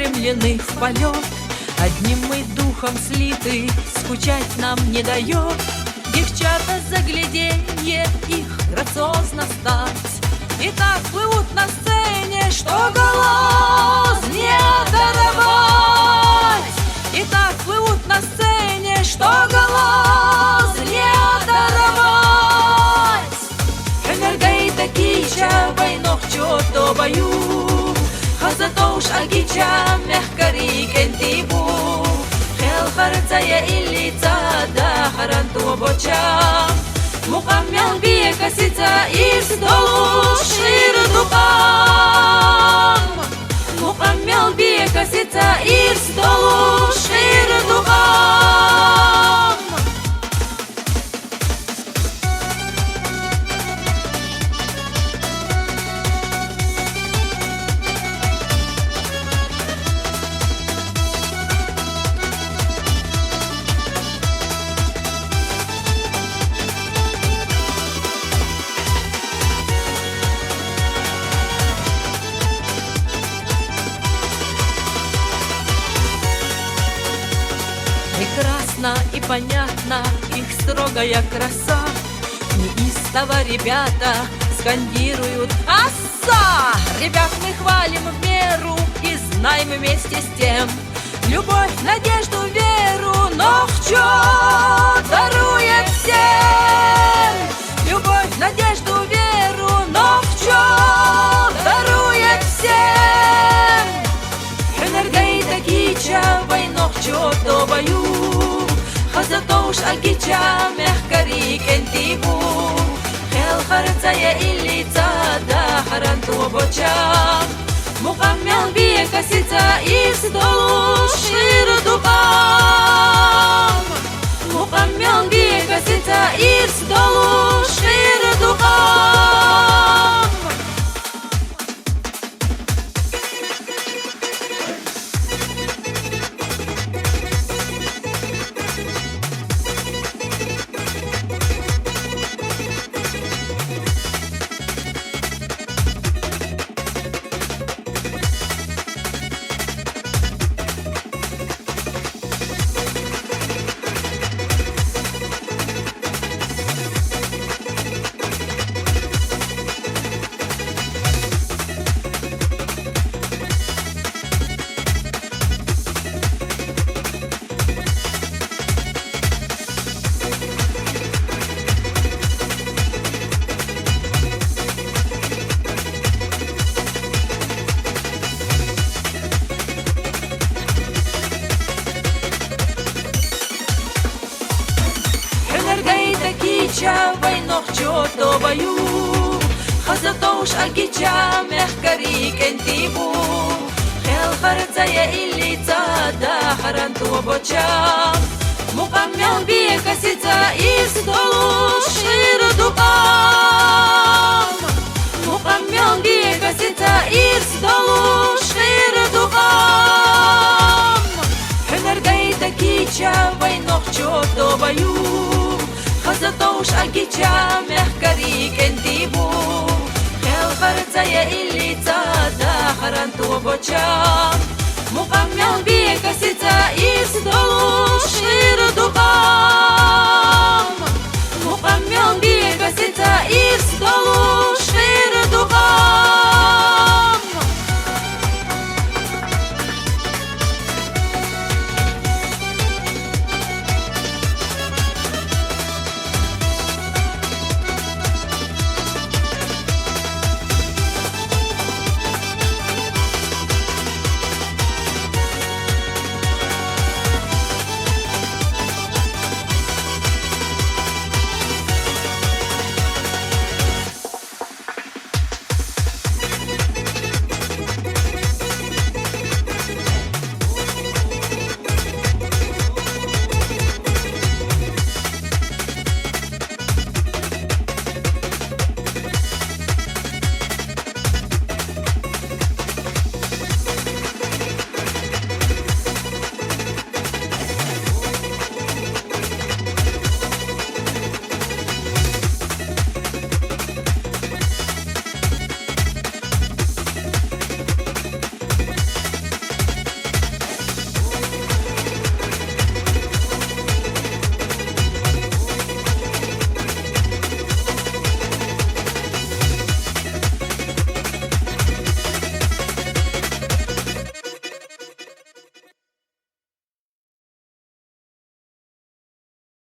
устремлены в полет. Одним мы духом слиты, скучать нам не дает. Девчата загляденье, их грациозно стать, и так плывут на сцене, что голос не оторвать. И так плывут на сцене, что голос не оторвать. Хенергей такича, войнох чё-то бою, хазатоуш агича, мягкари кентибу. Хел харцая илица, да харанту обоча. Мукаммел бие косица из долу шир духам. Мукаммел бие косица из долу шир духам. Прекрасно и понятно их строгая краса. Неистово ребята скандируют «Асса!». Ребят мы хвалим в меру и знаем вместе с тем любовь, надежду, веру, но в чё дарует всем. Любовь, надежду, веру, но в чё дарует всем. Энергей такича, войнох чё-то бою, хазатоуш агича, мягкари кентибу. Хел харцая илица, да харанту обоча. Мукаммел бие косица из долу шир духам. Мукаммел бие косица из долу шир духам. Такича, войнох чё-то бою, хазатоуш агича, мягкари кентибу. Хел харцая илица, да харанту обоча. Мукаммел бие косица из долу шир духам. Мукаммел бие косица из долу шир духам. Энергей такича, войнох чё-то бою, хазатоуш агича, мягкари кентибу. Хел харцая илица, да харанту обоча. Мукаммел бие косица из долу шир духам. Мукаммел бие косица из долу